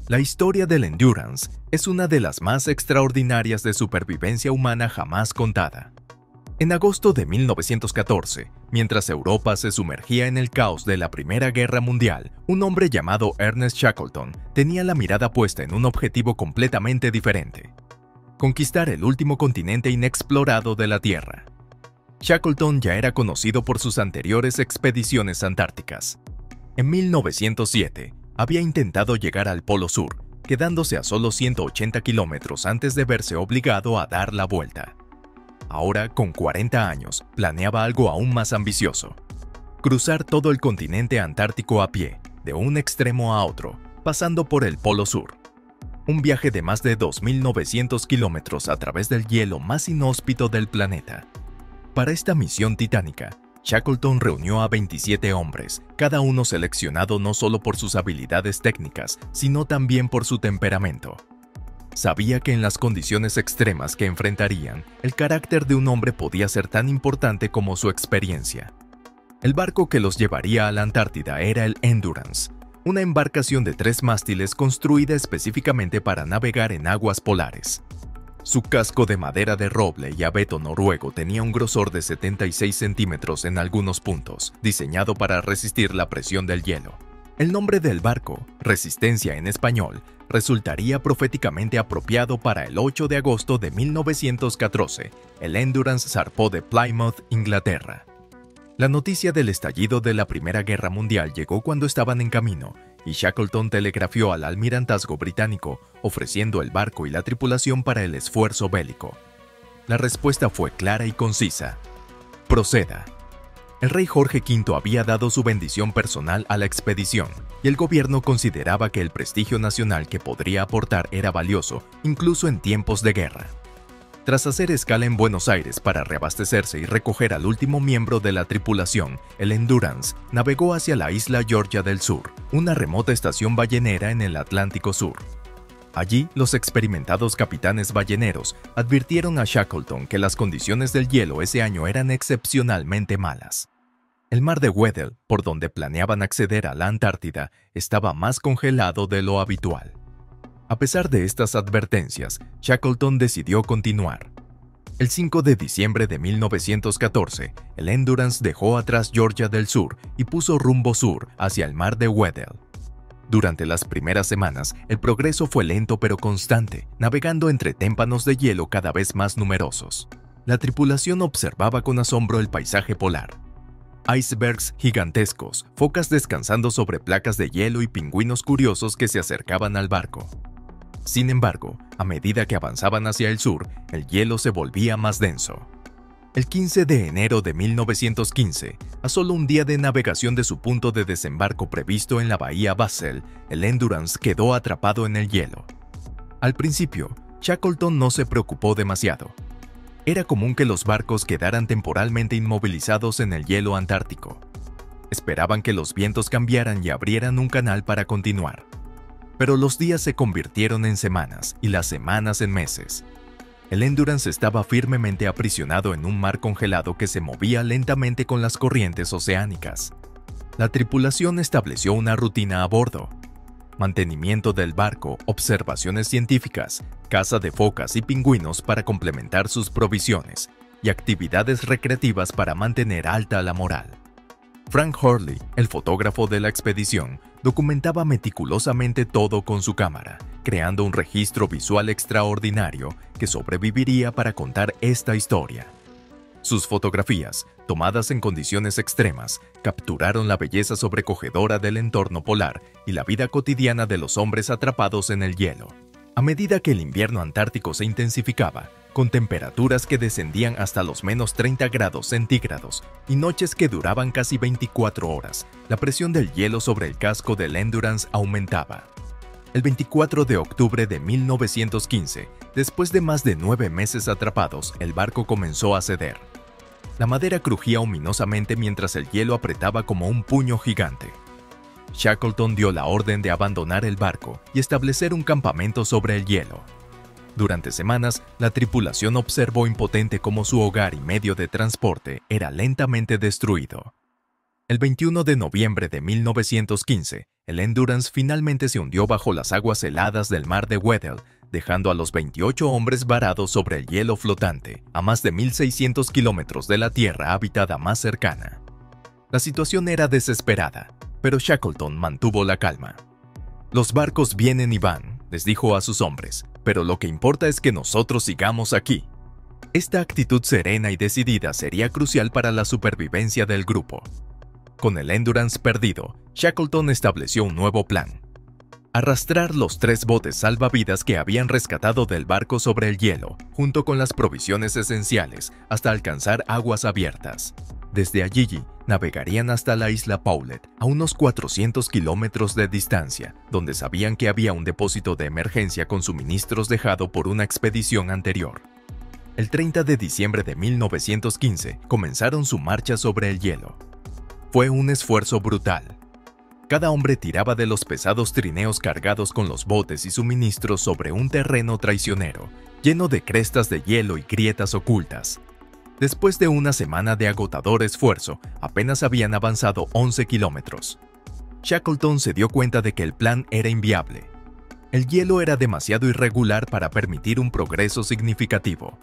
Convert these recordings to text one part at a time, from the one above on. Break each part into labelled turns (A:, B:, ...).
A: La historia del Endurance es una de las más extraordinarias de supervivencia humana jamás contada. En agosto de 1914, mientras Europa se sumergía en el caos de la Primera Guerra Mundial, un hombre llamado Ernest Shackleton tenía la mirada puesta en un objetivo completamente diferente: conquistar el último continente inexplorado de la Tierra. Shackleton ya era conocido por sus anteriores expediciones antárticas. En 1907, había intentado llegar al Polo Sur, quedándose a solo 180 kilómetros antes de verse obligado a dar la vuelta. Ahora, con 40 años, planeaba algo aún más ambicioso: cruzar todo el continente antártico a pie, de un extremo a otro, pasando por el Polo Sur. Un viaje de más de 2.900 kilómetros a través del hielo más inhóspito del planeta. Para esta misión titánica, Shackleton reunió a 27 hombres, cada uno seleccionado no solo por sus habilidades técnicas, sino también por su temperamento. Sabía que en las condiciones extremas que enfrentarían, el carácter de un hombre podía ser tan importante como su experiencia. El barco que los llevaría a la Antártida era el Endurance, una embarcación de 3 mástiles construida específicamente para navegar en aguas polares. Su casco de madera de roble y abeto noruego tenía un grosor de 76 centímetros en algunos puntos, diseñado para resistir la presión del hielo. El nombre del barco, Resistencia en español, resultaría proféticamente apropiado para el 8 de agosto de 1914. El Endurance zarpó de Plymouth, Inglaterra. La noticia del estallido de la Primera Guerra Mundial llegó cuando estaban en camino, y Shackleton telegrafió al almirantazgo británico ofreciendo el barco y la tripulación para el esfuerzo bélico. La respuesta fue clara y concisa: proceda. El rey Jorge V había dado su bendición personal a la expedición, y el gobierno consideraba que el prestigio nacional que podría aportar era valioso, incluso en tiempos de guerra. Tras hacer escala en Buenos Aires para reabastecerse y recoger al último miembro de la tripulación, el Endurance navegó hacia la isla Georgia del Sur, una remota estación ballenera en el Atlántico Sur. Allí, los experimentados capitanes balleneros advirtieron a Shackleton que las condiciones del hielo ese año eran excepcionalmente malas. El mar de Weddell, por donde planeaban acceder a la Antártida, estaba más congelado de lo habitual. A pesar de estas advertencias, Shackleton decidió continuar. El 5 de diciembre de 1914, el Endurance dejó atrás Georgia del Sur y puso rumbo sur hacia el mar de Weddell. Durante las primeras semanas, el progreso fue lento pero constante, navegando entre témpanos de hielo cada vez más numerosos. La tripulación observaba con asombro el paisaje polar. Icebergs gigantescos, focas descansando sobre placas de hielo y pingüinos curiosos que se acercaban al barco. Sin embargo, a medida que avanzaban hacia el sur, el hielo se volvía más denso. El 15 de enero de 1915, a solo un día de navegación de su punto de desembarco previsto en la bahía Basel, el Endurance quedó atrapado en el hielo. Al principio, Shackleton no se preocupó demasiado. Era común que los barcos quedaran temporalmente inmovilizados en el hielo antártico. Esperaban que los vientos cambiaran y abrieran un canal para continuar. Pero los días se convirtieron en semanas y las semanas en meses. El Endurance estaba firmemente aprisionado en un mar congelado que se movía lentamente con las corrientes oceánicas. La tripulación estableció una rutina a bordo: mantenimiento del barco, observaciones científicas, caza de focas y pingüinos para complementar sus provisiones, y actividades recreativas para mantener alta la moral. Frank Hurley, el fotógrafo de la expedición, documentaba meticulosamente todo con su cámara, creando un registro visual extraordinario que sobreviviría para contar esta historia. Sus fotografías, tomadas en condiciones extremas, capturaron la belleza sobrecogedora del entorno polar y la vida cotidiana de los hombres atrapados en el hielo. A medida que el invierno antártico se intensificaba, con temperaturas que descendían hasta los menos 30 grados centígrados y noches que duraban casi 24 horas, la presión del hielo sobre el casco del Endurance aumentaba. El 24 de octubre de 1915, después de más de 9 meses atrapados, el barco comenzó a ceder. La madera crujía ominosamente mientras el hielo apretaba como un puño gigante. Shackleton dio la orden de abandonar el barco y establecer un campamento sobre el hielo. Durante semanas, la tripulación observó impotente cómo su hogar y medio de transporte era lentamente destruido. El 21 de noviembre de 1915, el Endurance finalmente se hundió bajo las aguas heladas del mar de Weddell, dejando a los 28 hombres varados sobre el hielo flotante, a más de 1.600 kilómetros de la tierra habitada más cercana. La situación era desesperada, pero Shackleton mantuvo la calma. «Los barcos vienen y van», les dijo a sus hombres, «pero lo que importa es que nosotros sigamos aquí». Esta actitud serena y decidida sería crucial para la supervivencia del grupo. Con el Endurance perdido, Shackleton estableció un nuevo plan: arrastrar los 3 botes salvavidas que habían rescatado del barco sobre el hielo, junto con las provisiones esenciales, hasta alcanzar aguas abiertas. Desde allí, navegarían hasta la isla Paulet, a unos 400 kilómetros de distancia, donde sabían que había un depósito de emergencia con suministros dejado por una expedición anterior. El 30 de diciembre de 1915 comenzaron su marcha sobre el hielo. Fue un esfuerzo brutal. Cada hombre tiraba de los pesados trineos cargados con los botes y suministros sobre un terreno traicionero, lleno de crestas de hielo y grietas ocultas. Después de una semana de agotador esfuerzo, apenas habían avanzado 11 kilómetros. Shackleton se dio cuenta de que el plan era inviable. El hielo era demasiado irregular para permitir un progreso significativo.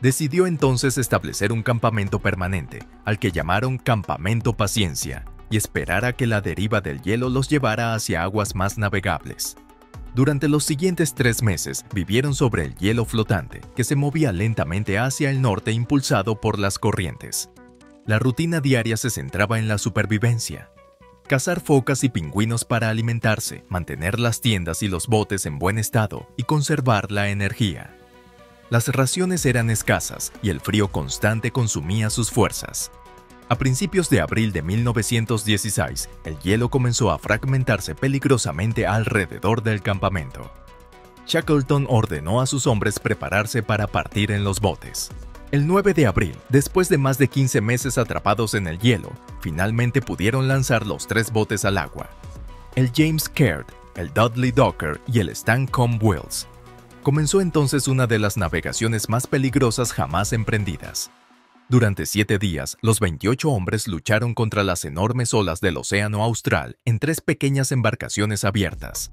A: Decidió entonces establecer un campamento permanente, al que llamaron Campamento Paciencia, y esperar a que la deriva del hielo los llevara hacia aguas más navegables. Durante los siguientes 3 meses vivieron sobre el hielo flotante, que se movía lentamente hacia el norte impulsado por las corrientes. La rutina diaria se centraba en la supervivencia: cazar focas y pingüinos para alimentarse, mantener las tiendas y los botes en buen estado y conservar la energía. Las raciones eran escasas y el frío constante consumía sus fuerzas. A principios de abril de 1916, el hielo comenzó a fragmentarse peligrosamente alrededor del campamento. Shackleton ordenó a sus hombres prepararse para partir en los botes. El 9 de abril, después de más de 15 meses atrapados en el hielo, finalmente pudieron lanzar los 3 botes al agua: el James Caird, el Dudley Docker y el Stancomb Wills. Comenzó entonces una de las navegaciones más peligrosas jamás emprendidas. Durante 7 días, los 28 hombres lucharon contra las enormes olas del Océano Austral en 3 pequeñas embarcaciones abiertas.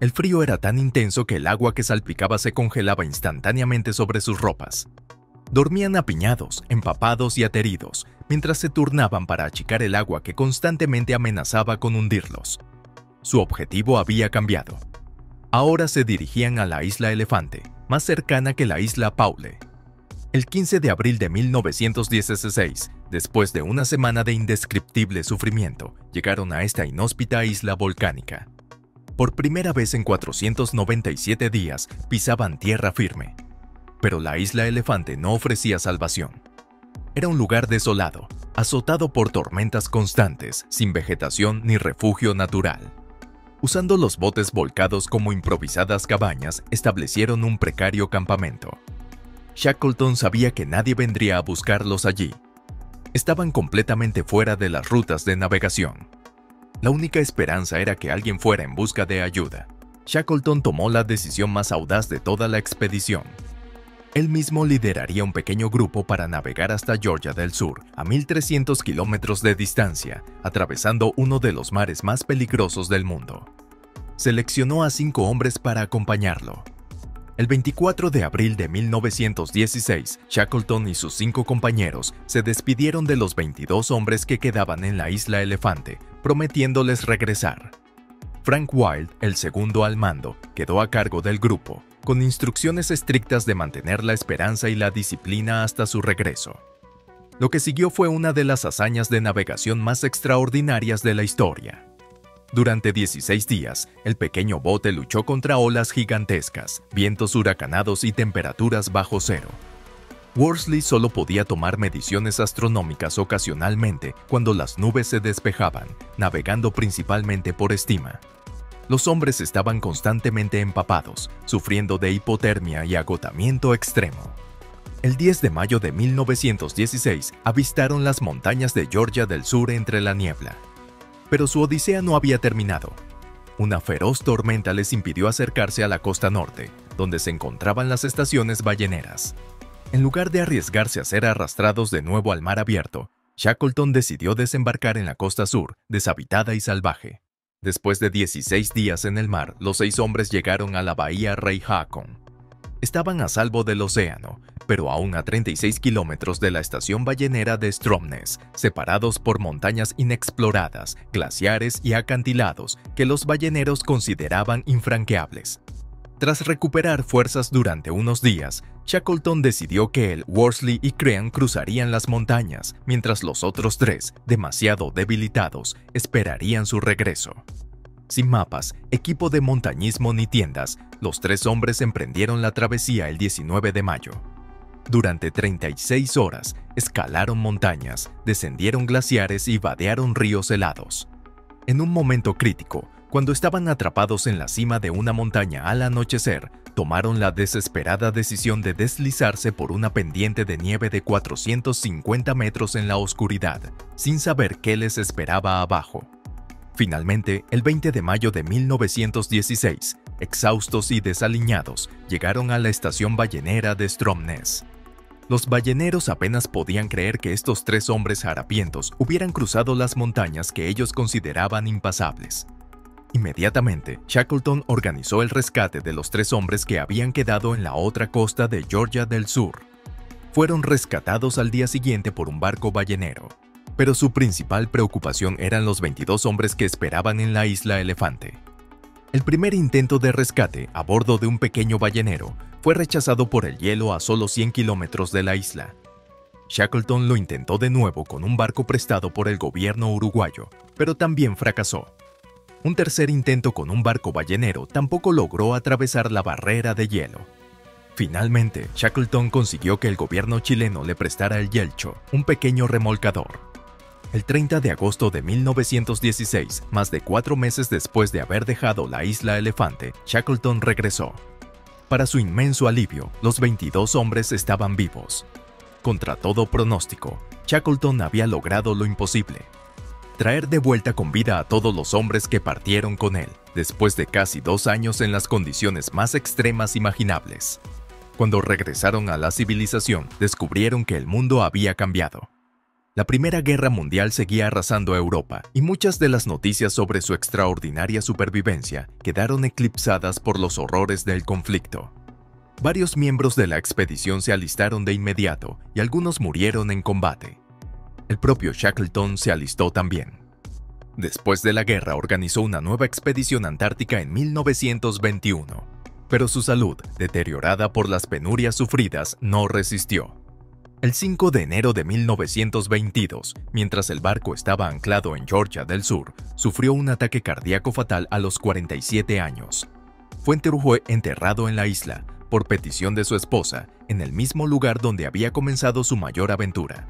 A: El frío era tan intenso que el agua que salpicaba se congelaba instantáneamente sobre sus ropas. Dormían apiñados, empapados y ateridos, mientras se turnaban para achicar el agua que constantemente amenazaba con hundirlos. Su objetivo había cambiado. Ahora se dirigían a la isla Elefante, más cercana que la isla Paulet. El 15 de abril de 1916, después de una semana de indescriptible sufrimiento, llegaron a esta inhóspita isla volcánica. Por primera vez en 497 días pisaban tierra firme. Pero la isla Elefante no ofrecía salvación. Era un lugar desolado, azotado por tormentas constantes, sin vegetación ni refugio natural. Usando los botes volcados como improvisadas cabañas, establecieron un precario campamento. Shackleton sabía que nadie vendría a buscarlos allí. Estaban completamente fuera de las rutas de navegación. La única esperanza era que alguien fuera en busca de ayuda. Shackleton tomó la decisión más audaz de toda la expedición. Él mismo lideraría un pequeño grupo para navegar hasta Georgia del Sur, a 1.300 kilómetros de distancia, atravesando uno de los mares más peligrosos del mundo. Seleccionó a 5 hombres para acompañarlo. El 24 de abril de 1916, Shackleton y sus 5 compañeros se despidieron de los 22 hombres que quedaban en la isla Elefante, prometiéndoles regresar. Frank Wild, el segundo al mando, quedó a cargo del grupo, con instrucciones estrictas de mantener la esperanza y la disciplina hasta su regreso. Lo que siguió fue una de las hazañas de navegación más extraordinarias de la historia. Durante 16 días, el pequeño bote luchó contra olas gigantescas, vientos huracanados y temperaturas bajo cero. Worsley solo podía tomar mediciones astronómicas ocasionalmente cuando las nubes se despejaban, navegando principalmente por estima. Los hombres estaban constantemente empapados, sufriendo de hipotermia y agotamiento extremo. El 10 de mayo de 1916 avistaron las montañas de Georgia del Sur entre la niebla. Pero su odisea no había terminado. Una feroz tormenta les impidió acercarse a la costa norte, donde se encontraban las estaciones balleneras. En lugar de arriesgarse a ser arrastrados de nuevo al mar abierto, Shackleton decidió desembarcar en la costa sur, deshabitada y salvaje. Después de 16 días en el mar, los 6 hombres llegaron a la bahía Rey Haakon. Estaban a salvo del océano, pero aún a 36 kilómetros de la estación ballenera de Stromness, separados por montañas inexploradas, glaciares y acantilados que los balleneros consideraban infranqueables. Tras recuperar fuerzas durante unos días, Shackleton decidió que él, Worsley y Crean cruzarían las montañas, mientras los otros 3, demasiado debilitados, esperarían su regreso. Sin mapas, equipo de montañismo ni tiendas, los 3 hombres emprendieron la travesía el 19 de mayo. Durante 36 horas, escalaron montañas, descendieron glaciares y vadearon ríos helados. En un momento crítico, cuando estaban atrapados en la cima de una montaña al anochecer, tomaron la desesperada decisión de deslizarse por una pendiente de nieve de 450 metros en la oscuridad, sin saber qué les esperaba abajo. Finalmente, el 20 de mayo de 1916, exhaustos y desaliñados, llegaron a la estación ballenera de Stromness. Los balleneros apenas podían creer que estos 3 hombres harapientos hubieran cruzado las montañas que ellos consideraban impasables. Inmediatamente, Shackleton organizó el rescate de los 3 hombres que habían quedado en la otra costa de Georgia del Sur. Fueron rescatados al día siguiente por un barco ballenero, pero su principal preocupación eran los 22 hombres que esperaban en la isla Elefante. El primer intento de rescate a bordo de un pequeño ballenero fue rechazado por el hielo a solo 100 kilómetros de la isla. Shackleton lo intentó de nuevo con un barco prestado por el gobierno uruguayo, pero también fracasó. Un tercer intento con un barco ballenero tampoco logró atravesar la barrera de hielo. Finalmente, Shackleton consiguió que el gobierno chileno le prestara el Yelcho, un pequeño remolcador. El 30 de agosto de 1916, más de 4 meses después de haber dejado la isla Elefante, Shackleton regresó. Para su inmenso alivio, los 22 hombres estaban vivos. Contra todo pronóstico, Shackleton había logrado lo imposible: traer de vuelta con vida a todos los hombres que partieron con él, después de casi 2 años en las condiciones más extremas imaginables. Cuando regresaron a la civilización, descubrieron que el mundo había cambiado. La Primera Guerra Mundial seguía arrasando a Europa, y muchas de las noticias sobre su extraordinaria supervivencia quedaron eclipsadas por los horrores del conflicto. Varios miembros de la expedición se alistaron de inmediato y algunos murieron en combate. El propio Shackleton se alistó también. Después de la guerra organizó una nueva expedición antártica en 1921, pero su salud, deteriorada por las penurias sufridas, no resistió. El 5 de enero de 1922, mientras el barco estaba anclado en Georgia del Sur, sufrió un ataque cardíaco fatal a los 47 años. Fue enterrado en la isla, por petición de su esposa, en el mismo lugar donde había comenzado su mayor aventura.